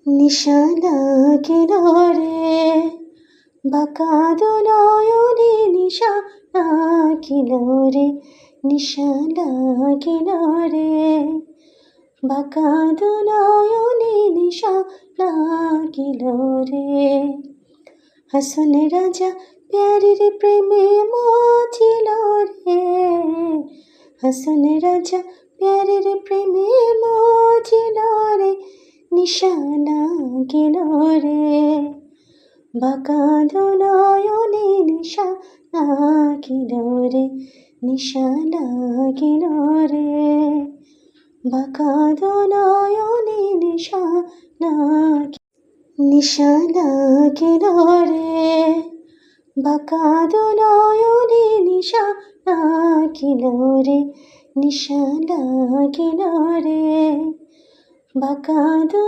নিশা লাগিল রে বাঁকাদো নয়নে নিশা লাগিল রে নিশা লাগিল রে বাঁকাদো নয়নে নিশা লাগিল রে হাসন রাজা প্যারীর প্রেমে মজিল রে হাসন রাজা প্যারীর প্রেমে মজিল রে নিশা লাগিল রে বাঁকাদো নয়নে নিশা লাগিল রে নিশা লাগিল রে বাঁকাদো নয়নে নিশা নিশা লাগিল রে বাঁকাদো নয়নে নিশা লাগিল রে নিশা লাগিল রে বাঁকাদো